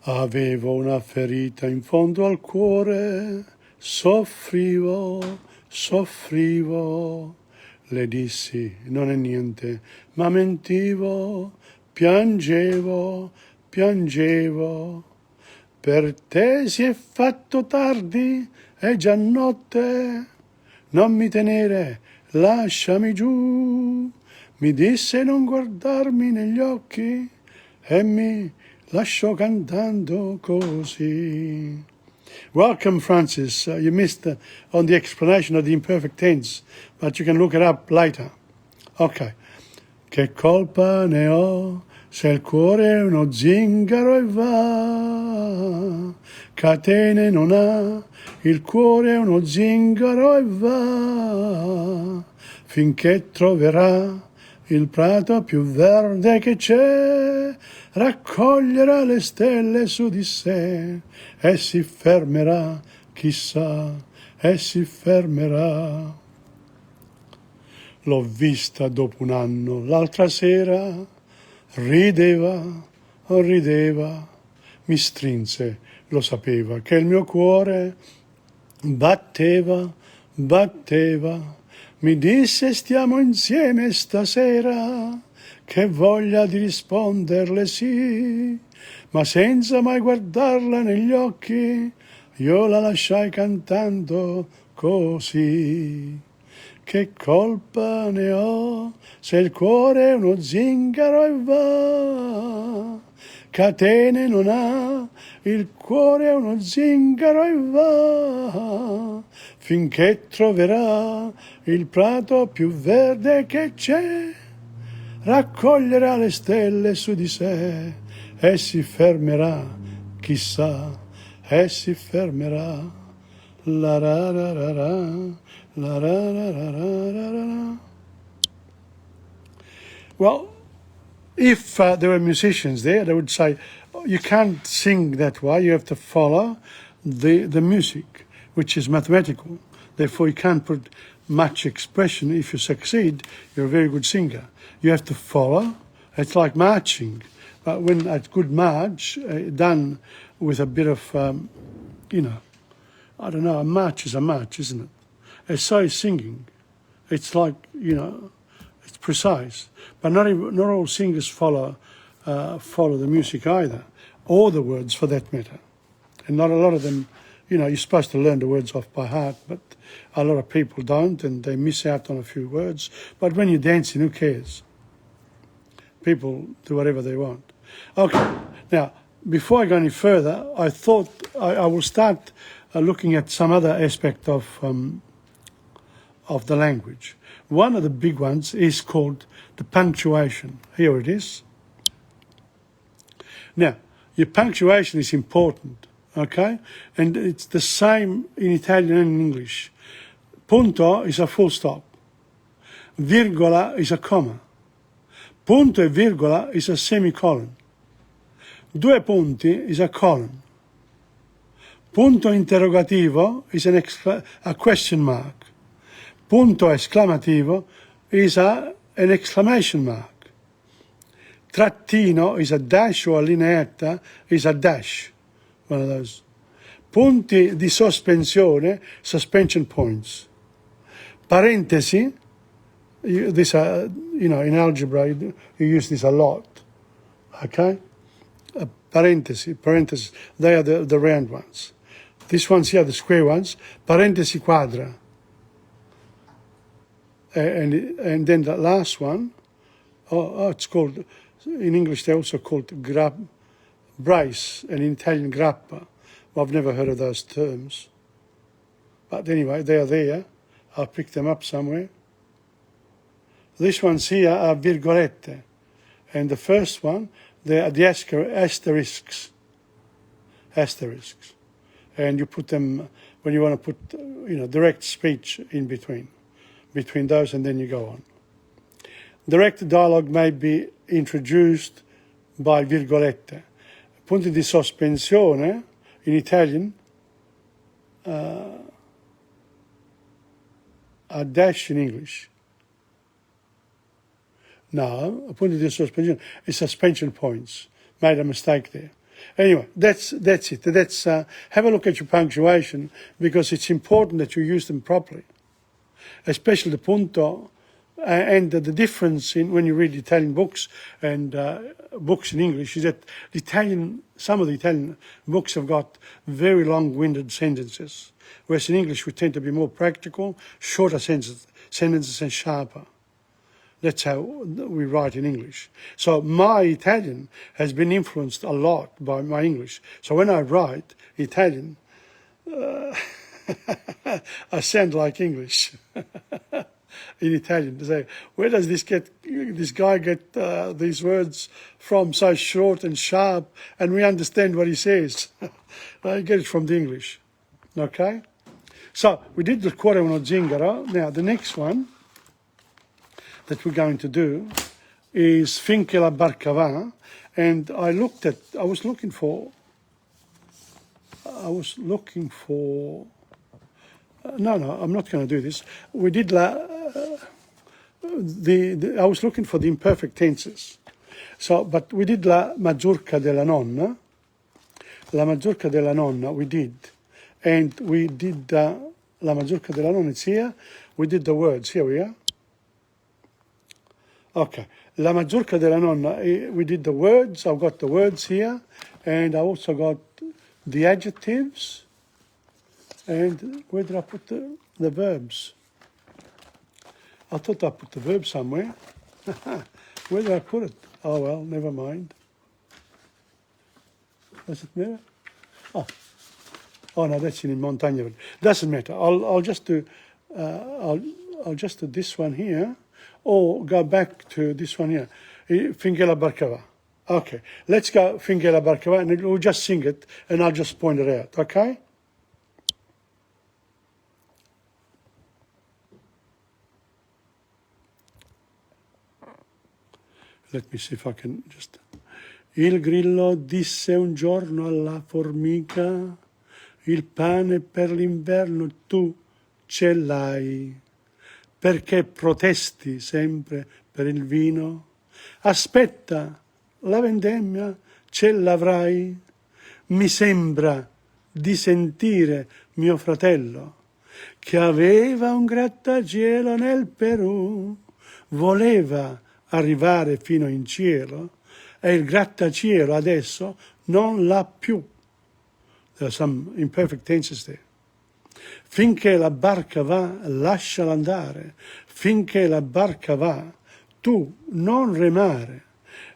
Avevo una ferita in fondo al cuore, soffrivo. Le dissi, non è niente, ma mentivo, piangevo. Per te si è fatto tardi, è già notte. Non mi tenere, lasciami giù. Mi disse non guardarmi negli occhi e mi lasciò cantando così. Welcome, Francis. You missed on the explanation of the imperfect tense, but you can look it up later. Okay. Che colpa ne ho se il cuore è uno zingaro e va, catene non ha, il cuore è uno zingaro e va, finché troverà il prato più verde che c'è, raccoglierà le stelle su di sé e si fermerà, chissà, e si fermerà. l'ho vista dopo un anno, l'altra sera rideva, rideva, mi strinse, lo sapeva che il mio cuore batteva, batteva, mi disse stiamo insieme stasera, che voglia di risponderle sì, ma senza mai guardarla negli occhi, io la lasciai cantando così. Che colpa ne ho se il cuore è uno zingaro e va, catene non ha, il cuore è uno zingaro e va, finché troverà il prato più verde che c'è, raccoglierà le stelle su di sé e si fermerà, chissà, e si fermerà. La ra ra ra ra, la ra ra ra ra ra ra. Well, if there were musicians there, they would say, oh, you can't sing that way, you have to follow the music, which is mathematical. Therefore, you can't put much expression. If you succeed, you're a very good singer. You have to follow. It's like marching. But when a good march, done with a bit of, I don't know, a march is a march, isn't it? And so is singing. It's like, it's precise. But not all singers follow the music either, or the words for that matter. And not a lot of them, you're supposed to learn the words off by heart, but a lot of people don't, and they miss out on a few words. But when you're dancing, who cares? People do whatever they want. Okay, now, before I go any further, I thought I will start looking at some other aspect of the language. One of the big ones is called the punctuation. Here it is. Now, your punctuation is important, okay? And it's the same in Italian and in English. Punto is a full stop. Virgola is a comma. Punto e virgola is a semicolon. Due punti is a colon. Punto interrogativo is a question mark. Punto esclamativo is an exclamation mark. Trattino is a dash, or lineetta is a dash. One of those. Punti di sospensione, suspension points. Parentesi, this in algebra you use this a lot. Okay? Parentheses, they are the round ones. These ones here are the square ones. Parentesi quadra. And then the last one, it's called, in English they're also called brace, and in Italian grappa. Well, I've never heard of those terms. But anyway, they are there. I'll pick them up somewhere. These ones here are virgolette. And the first one, they are the asterisks. Asterisks. And you put them when you want to put, direct speech in between those, and then you go on. Direct dialogue may be introduced by virgolette. Punti di sospensione, in Italian, a dash in English. No, a punti di sospensione is suspension points. Made a mistake there. Anyway, that's it. Have a look at your punctuation, because it's important that you use them properly. Especially the punto, and the difference in when you read Italian books and books in English is that some of the Italian books have got very long-winded sentences, whereas in English we tend to be more practical, shorter sentences and sharper. That's how we write in English. So my Italian has been influenced a lot by my English. So when I write Italian, I sound like English in Italian. To say, where does this guy get these words from, so short and sharp, and we understand what he says? I get it from the English. Okay? So we did the cuore uno zingaro. Now the next one that we're going to do is finché la barca va, and I was looking for no, I'm not going to do this. We did I was looking for the imperfect tenses. So, but we did la mazurka della nonna. La mazurka della nonna we did. And we did la mazurka della nonna, it's here. We did the words. Here we are. Okay. La mazurka della nonna, we did the words. I've got the words here. And I also got the adjectives. And where did I put the verbs? I thought I put the verb somewhere. Where did I put it? Oh, well, never mind. Does it matter? Oh no, that's in Montagna. Doesn't matter. I'll just do I'll just do this one here, or go back to this one here. Finché la barca va. Okay, let's go finché la barca va, and we'll just sing it, and I'll just point it out. Okay. Let me see if I can just... Il grillo disse un giorno alla formica, il pane per l'inverno tu ce l'hai, perché protesti sempre per il vino? Aspetta, la vendemmia ce l'avrai. Mi sembra di sentire mio fratello, che aveva un grattacielo nel Perù, voleva arrivare fino in cielo e il grattacielo adesso non l'ha più. There are some imperfect tenses there. Finché la barca va, lasciala andare. Finché la barca va, tu non remare.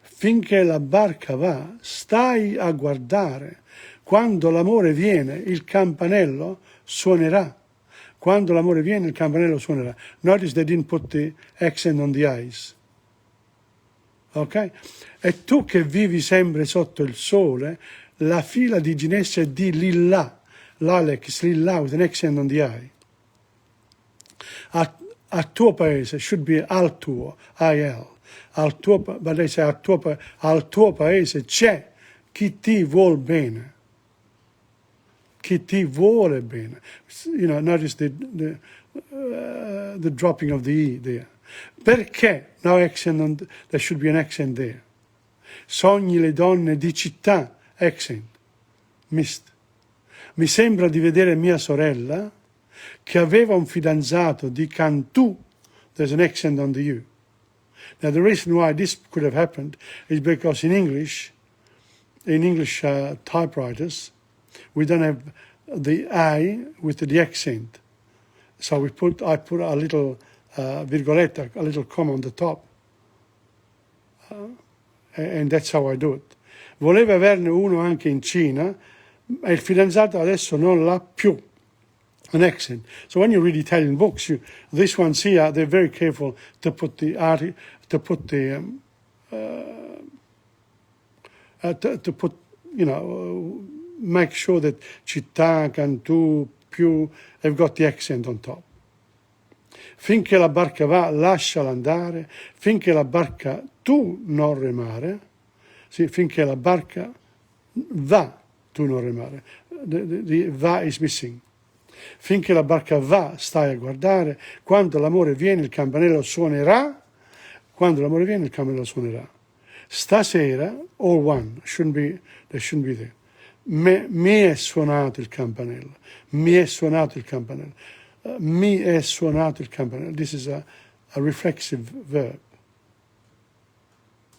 Finché la barca va, stai a guardare. Quando l'amore viene, il campanello suonerà. Quando l'amore viene, il campanello suonerà. Notice they didn't put the accent on the eyes. Ok? E tu che vivi sempre sotto il sole, la fila di ginestre di lilla, l'Alex lilla with an accent on the eye. A tuo paese should be al tuo, IL. Al tuo, but they say al tuo paese c'è chi ti vuol bene. Chi ti vuole bene. You know, notice the dropping of the E there. Perché? No accent on, there should be an accent there. Sogni le donne di città, accent, missed. Mi sembra di vedere mia sorella che aveva un fidanzato di Cantù. There's an accent on the U. Now the reason why this could have happened is because in English typewriters, we don't have the I with the accent. So I put a little virgoletta, a little comma on the top. And that's how I do it. Voleva averne uno anche in Cina, ma il fidanzato adesso non l'ha più. An accent. So when you read Italian books, this ones here, they're very careful to put the make sure that città, Cantù, più, they've got the accent on top. Finché la barca va, lasciala andare. Finché la barca tu non remare. Sì, finché la barca va, tu non remare. The va is missing. Finché la barca va, stai a guardare. Quando l'amore viene, il campanello suonerà. Quando l'amore viene, il campanello suonerà. Stasera, all one, they shouldn't be there. Mi è suonato il campanello. Mi è suonato il campanello. Mi è suonato il campanello. This is a reflexive verb.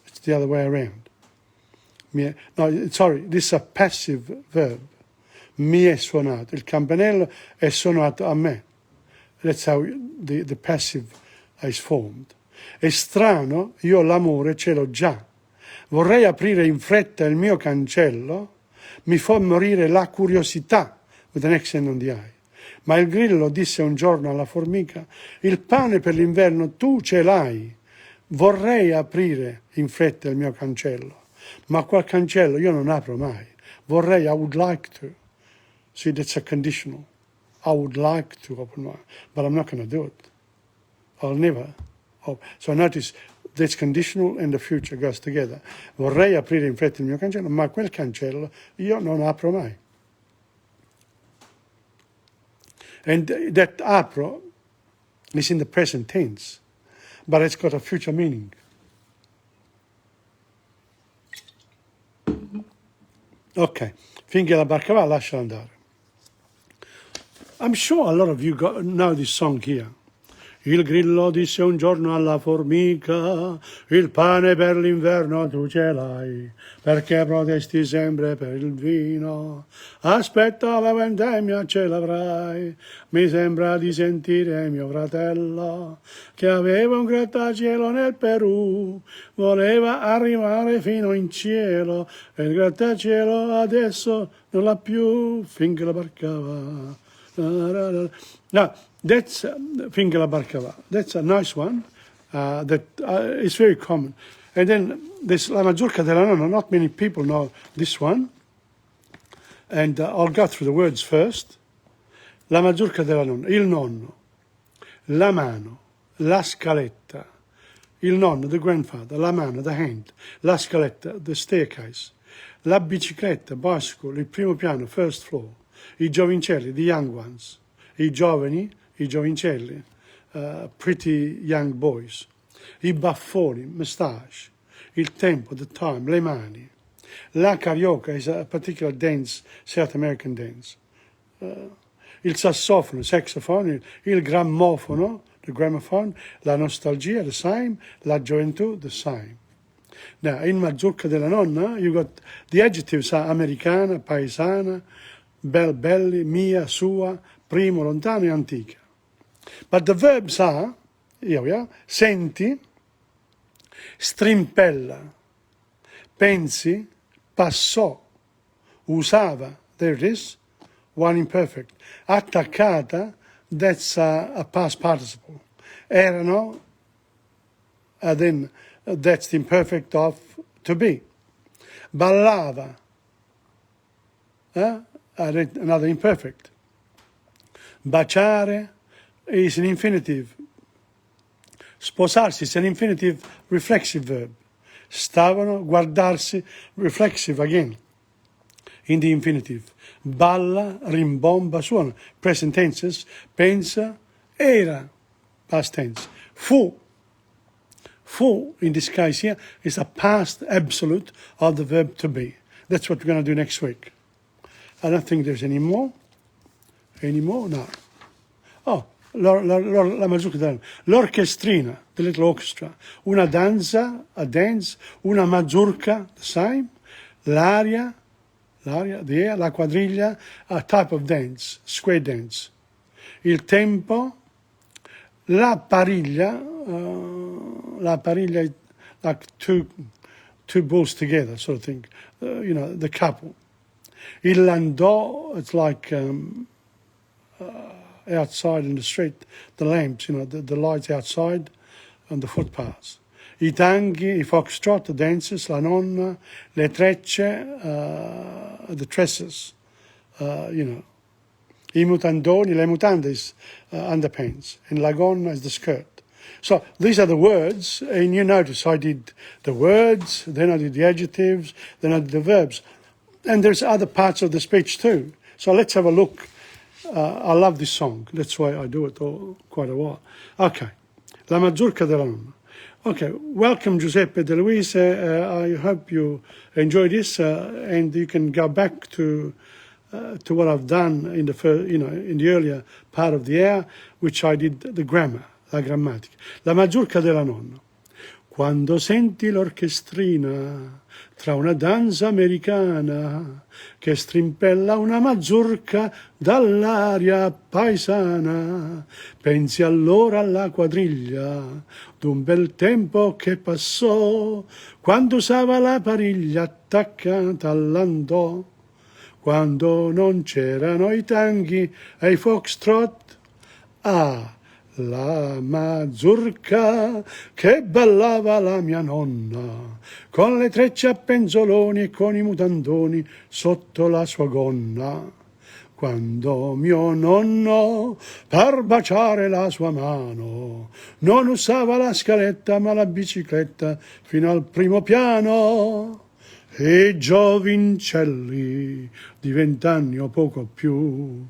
It's the other way around. This is a passive verb. Mi è suonato. Il campanello è suonato a me. That's how the passive is formed. È strano, io l'amore ce l'ho già. Vorrei aprire in fretta il mio cancello. Mi fa morire la curiosità, with an accent on the eye. Ma il grillo disse un giorno alla formica, il pane per l'inverno tu ce l'hai. Vorrei aprire in fretta il mio cancello, ma quel cancello io non apro mai. Vorrei, I would like to. See, that's a conditional. I would like to open my, but I'm not going to do it. I'll never. So notice, that's conditional and the future goes together. Vorrei aprire in fretta il mio cancello, ma quel cancello io non apro mai. And that apro is in the present tense. but it's got a future meaning. Ok, finché la barca va, lascia andare. I'm sure a lot of you know this song here. Il grillo disse un giorno alla formica, il pane per l'inverno tu ce l'hai, perché protesti sempre per il vino. Aspetta la vendemmia, ce l'avrai. Mi sembra di sentire mio fratello, che aveva un grattacielo nel Perù, voleva arrivare fino in cielo, e il grattacielo adesso non l'ha più, finché la barca va. No, that's finché la barca va. That's a nice one. That is very common. And then this La mazurka della nonna. Not many people know this one. And I'll go through the words first. La mazurka della nonna. Il nonno. La mano. La scaletta. Il nonno, the grandfather. La mano, the hand. La scaletta, the staircase. La bicicletta, bicycle, il primo piano, first floor. I giovincelli, the young ones. I giovani, i giovincelli, pretty young boys. I baffoni, moustache. Il tempo, the time, le mani. La carioca is a particular dance, South American dance. Il sassofono, saxophone. Il grammofono, the gramophone. La nostalgia, the same. La gioventù, the same. Now, in mazurka della nonna, you got the adjectives are americana, paesana, belli, mia, sua, primo, lontano e antica. But the verbs are, here we are, senti, strimpella, pensi, passò, usava, there it is, one imperfect. Attaccata, that's a past participle. Erano, then that's the imperfect of to be. Ballava, another imperfect. Baciare is an infinitive. Sposarsi is an infinitive reflexive verb. Stavano, guardarsi, reflexive again, in the infinitive. Balla, rimbomba, suona, present tenses. Pensa, era, past tense. Fu, in this case here, is a past absolute of the verb to be. That's what we're going to do next week. I don't think there's any more. Any more? No. Oh, la mazurka della l'orchestrina, the little orchestra. Una danza, a dance. Una mazurka, the same. L'aria, the air. La quadriglia, a type of dance, square dance. Il tempo. La pariglia, like two bulls together, sort of thing. The couple. Il landò, it's like outside in the street, the lamps, the lights outside on the footpaths. I tanghi, i foxtrot, the dances, la nonna, le trecce, the tresses, I mutandoni, le mutande is underpants, and la gonna is the skirt. So these are the words, and you notice I did the words, then I did the adjectives, then I did the verbs. And there's other parts of the speech too. So let's have a look. I love this song. That's why I do it quite a while. Okay. La mazurka della nonna. Okay. Welcome, Giuseppe De Luise. I hope you enjoyed this, and you can go back to what I've done in the first, in the earlier part of the hour, which I did the grammar, la grammatica. La mazurka della nonna. Quando senti l'orchestrina tra una danza americana che strimpella una mazurka dall'aria paesana, pensi allora alla quadriglia d'un bel tempo che passò, quando usava la pariglia attaccata all'andò, quando non c'erano i tanghi e i foxtrot. La mazurka che ballava la mia nonna, con le trecce a penzoloni e con i mutandoni sotto la sua gonna. Quando mio nonno, per baciare la sua mano, non usava la scaletta ma la bicicletta fino al primo piano. E giovincelli di 20 anni o poco più,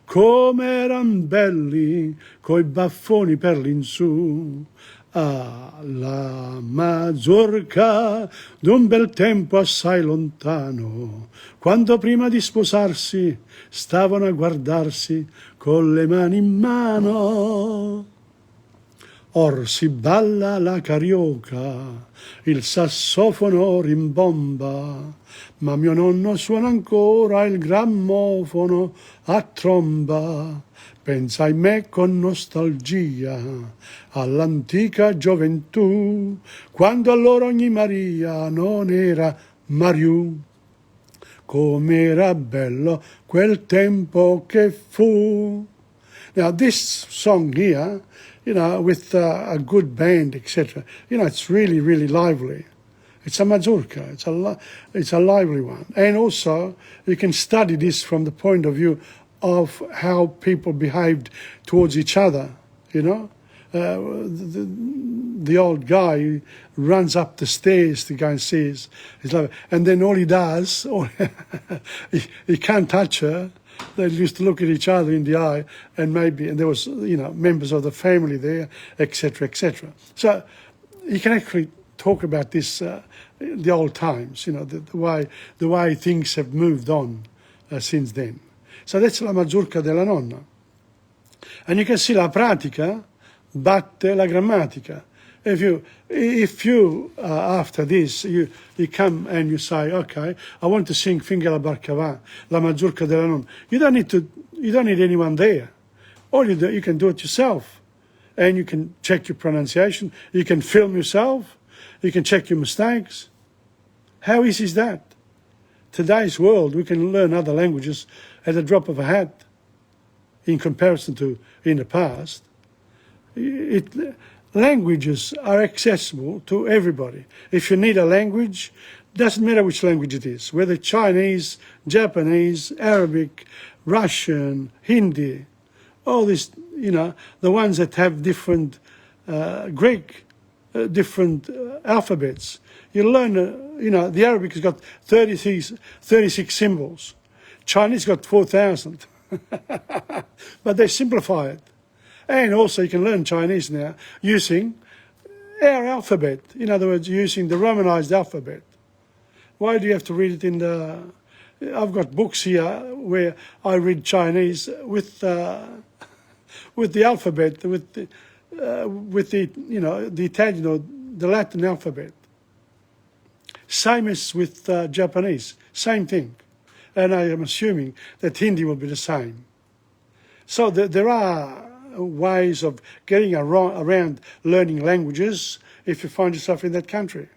come eran belli coi baffoni per l'insù, La mazurka d'un bel tempo assai lontano, quando prima di sposarsi stavano a guardarsi con le mani in mano. Or si balla la carioca, il sassofono rimbomba, ma mio nonno suona ancora il grammofono a tromba. Pensai me con nostalgia all'antica gioventù, quando allora ogni Maria non era Mariù. Com'era bello quel tempo che fu. Now this song here, with a good band, etc., it's really, really lively. It's a mazurka. It's a lively one. And also, you can study this from the point of view of how people behaved towards each other, The old guy runs up the stairs to go and see his lover. And then all he does, he can't touch her. They used to look at each other in the eye, and there was, members of the family there, etc., etc. So you can actually talk about this, the old times, the way things have moved on since then. So that's la mazurka della nonna. And you can see la pratica batte la grammatica. If you after this, you come and you say, okay, I want to sing Finga la Barcava, la mazurka della nonna. You don't need anyone there. All you can do it yourself. And you can check your pronunciation. You can film yourself. You can check your mistakes. How easy is that? Today's world, we can learn other languages at the drop of a hat in comparison to in the past. Languages are accessible to everybody. If you need a language, doesn't matter which language it is, whether Chinese, Japanese, Arabic, Russian, Hindi, all this, the ones that have different Greek, different alphabets. You learn, the Arabic has got 36 symbols. Chinese got 4,000. But they simplify it. And also you can learn Chinese now using our alphabet. In other words, using the Romanized alphabet. Why do you have to read it I've got books here where I read Chinese with the alphabet, with the Italian or the Latin alphabet. Same as with Japanese, same thing. And I am assuming that Hindi will be the same. So there are ways of getting around learning languages if you find yourself in that country.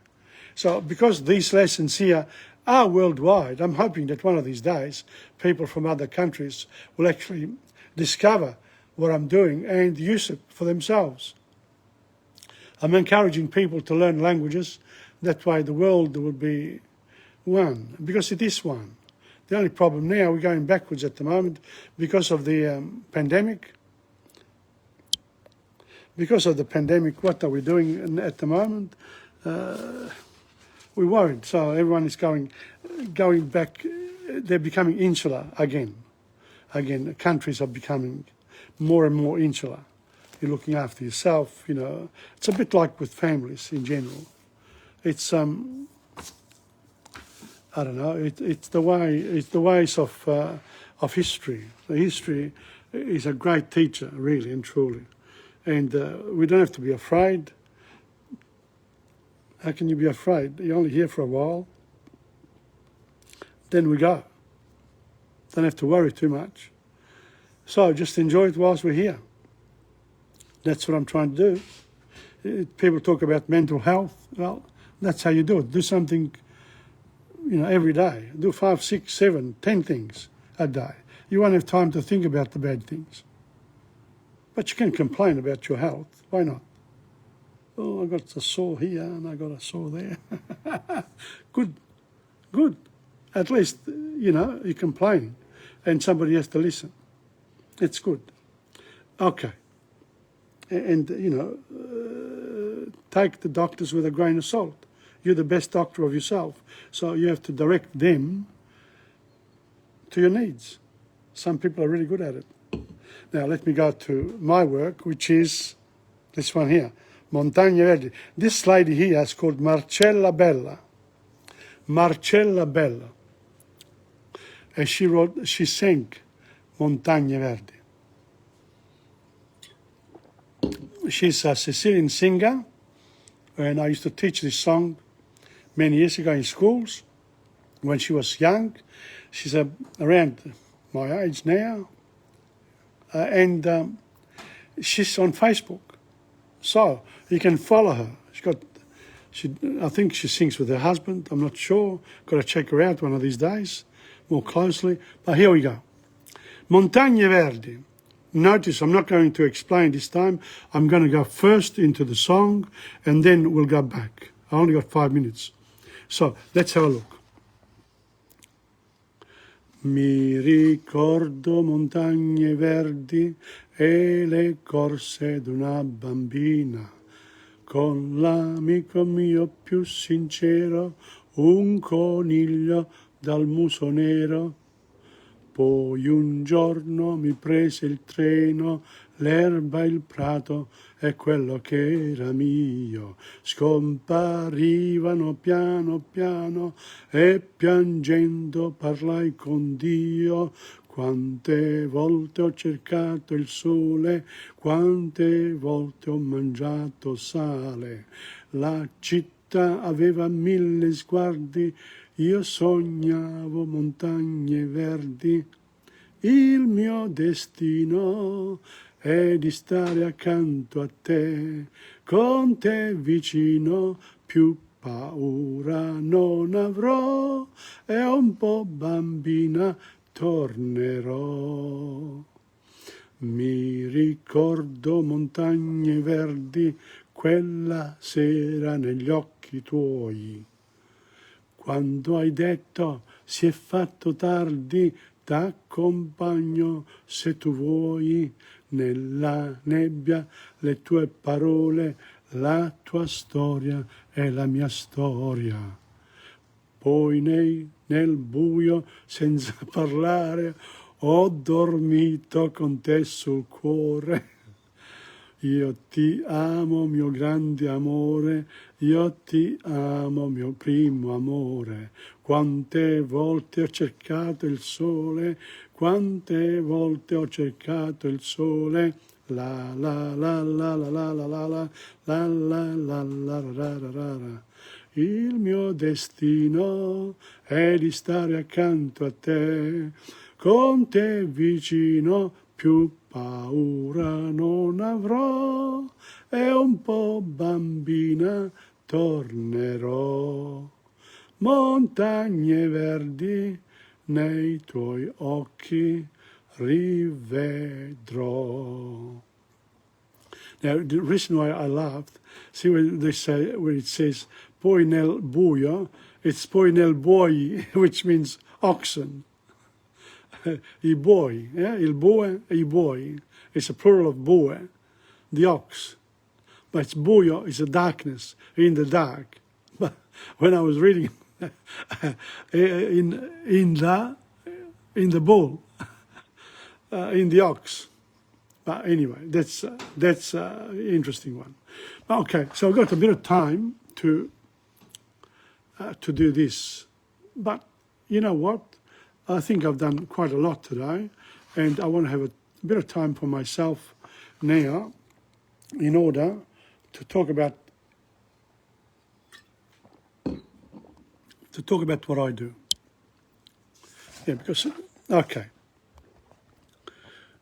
So because these lessons here are worldwide, I'm hoping that one of these days people from other countries will actually discover what I'm doing and use it for themselves. I'm encouraging people to learn languages. That way the world will be one, because it is one. The only problem now, we're going backwards at the moment because of the pandemic. Because of the pandemic, what are we doing at the moment? We're worried. So everyone is going back. They're becoming insular again. Again, countries are becoming more and more insular. You're looking after yourself. It's a bit like with families in general. It's I don't know. It's the ways of history. The history is a great teacher, really and truly. And we don't have to be afraid. How can you be afraid? You're only here for a while. Then we go. Don't have to worry too much. So just enjoy it whilst we're here. That's what I'm trying to do. People talk about mental health. Well, that's how you do it. Do something, every day. Do 5, 6, 7, 10 things a day. You won't have time to think about the bad things. But you can complain about your health. Why not? Oh, I got a sore here and I got a sore there. Good. At least, you're complaining and somebody has to listen. It's good. Okay. And, take the doctors with a grain of salt. You're the best doctor of yourself. So you have to direct them to your needs. Some people are really good at it. Now let me go to my work, which is this one here. Montagne Verdi. This lady here is called Marcella Bella. Marcella Bella. And she sang Montagne Verdi. She's a Sicilian singer, and I used to teach this song many years ago in schools when she was young. She's around my age now, and she's on Facebook, so you can follow her. I think she sings with her husband. I'm not sure. Got to check her out one of these days more closely. But here we go. Montagne Verdi. Notice I'm not going to explain this time. I'm going to go first into the song and then we'll go back. I only got 5 minutes. So let's have a look. Mi ricordo montagne verdi e le corse d'una bambina, con l'amico mio più sincero, un coniglio dal muso nero. Poi un giorno mi prese il treno, l'erba, il prato e quello che era mio scomparivano piano piano e piangendo parlai con Dio. Quante volte ho cercato il sole, quante volte ho mangiato sale. La città aveva 1000 sguardi, io sognavo montagne verdi. Il mio destino è di stare accanto a te, con te vicino, più paura non avrò, e un po' bambina tornerò. Mi ricordo montagne verdi, quella sera negli occhi tuoi, quando hai detto si è fatto tardi, t'accompagno se tu vuoi, nella nebbia le tue parole, la tua storia è la mia storia. Poi nel buio, senza parlare, ho dormito con te sul cuore. Io ti amo, mio grande amore, io ti amo, mio primo amore. Quante volte ho cercato il sole, quante volte ho cercato il sole. La la la la la la la la la la la la la la la la. Il mio destino è di stare accanto a te, con te vicino, più paura non avrò, e un po' bambina tornerò. Montagne verdi nei tuoi occhi rivedrò. Now, the reason why I laughed, see where it says poi nel buio, it's poi nel buoi, which means oxen. I buoi, yeah? Il bue e i buoi. It's a plural of bue, the ox. But it's buio is a darkness, in the dark. But when I was reading in the bull, in the ox. But anyway, that's an interesting one. Okay, so I've got a bit of time to do this. But you know what? I think I've done quite a lot today, and I want to have a bit of time for myself now in order to talk about what I do. Yeah, because, okay.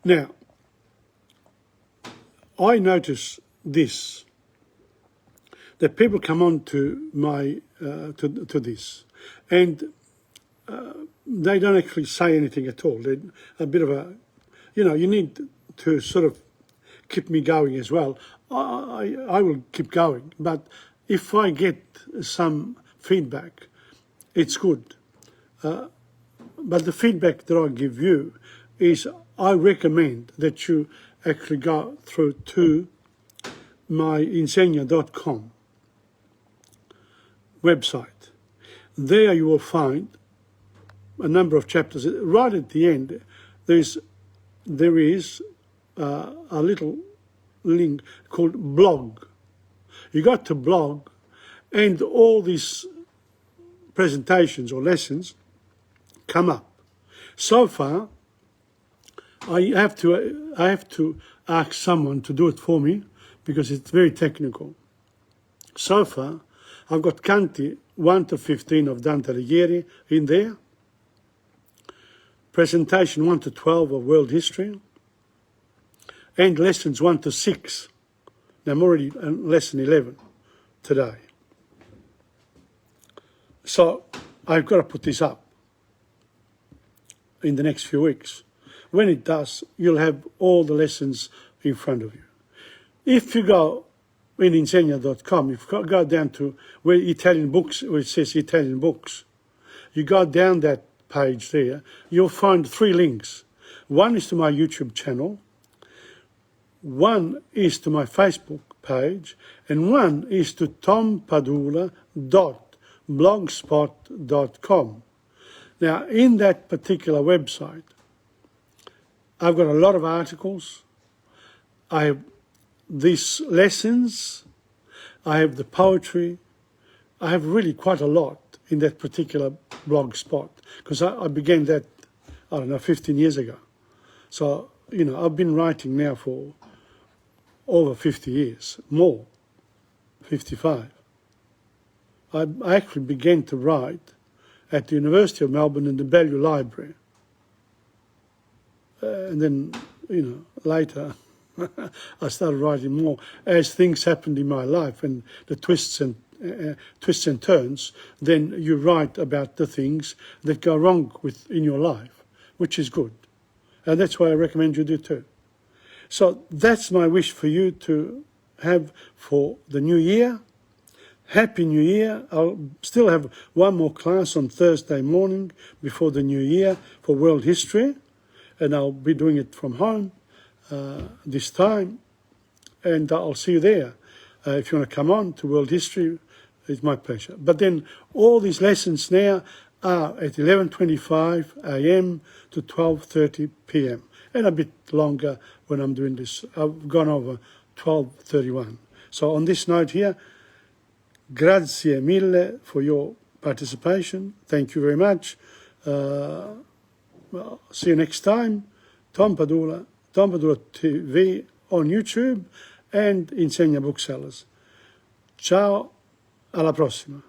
Now, I notice this, that people come on to my, to this, and they don't actually say anything at all. They're a bit of a, you need to sort of keep me going as well. I will keep going, but if I get some feedback, it's good. But the feedback that I give you is I recommend that you actually go through to my Insegna.com website. There you will find a number of chapters. Right at the end, there is a little link called blog. You go to blog, and all these presentations or lessons come up. So far, I have to ask someone to do it for me because it's very technical. So far, I've got Canti 1 to 15 of Dante Alighieri in there, presentation 1 to 12 of world history, and lessons 1 to 6. Now I'm already on lesson 11 today. So I've got to put this up in the next few weeks. When it does, you'll have all the lessons in front of you. If you go in Insegna.com, if you go down to where Italian books, where it says Italian books, you go down that page there, you'll find 3 links. One is to my YouTube channel, one is to my Facebook page, and one is to TomPadula.blogspot.com. Now, in that particular website, I've got a lot of articles. I have these lessons. I have the poetry. I have really quite a lot in that particular blog spot because I began that, 15 years ago. So, I've been writing now for over 50 years, more, 55. I actually began to write at the University of Melbourne in the Balliol Library. And then, later I started writing more as things happened in my life and the twists and turns. Then you write about the things that go wrong in your life, which is good, and that's why I recommend you do too. So that's my wish for you to have for the new year. Happy New Year. I'll still have one more class on Thursday morning before the new year for world history. And I'll be doing it from home this time. And I'll see you there. If you want to come on to World History, it's my pleasure. But then all these lessons now are at 11:25 a.m. to 12:30 p.m. And a bit longer when I'm doing this. I've gone over 12:31. So on this note here, grazie mille for your participation. Thank you very much. Well, see you next time. TomPadulaTV on YouTube and Insegna Booksellers. Ciao, alla prossima.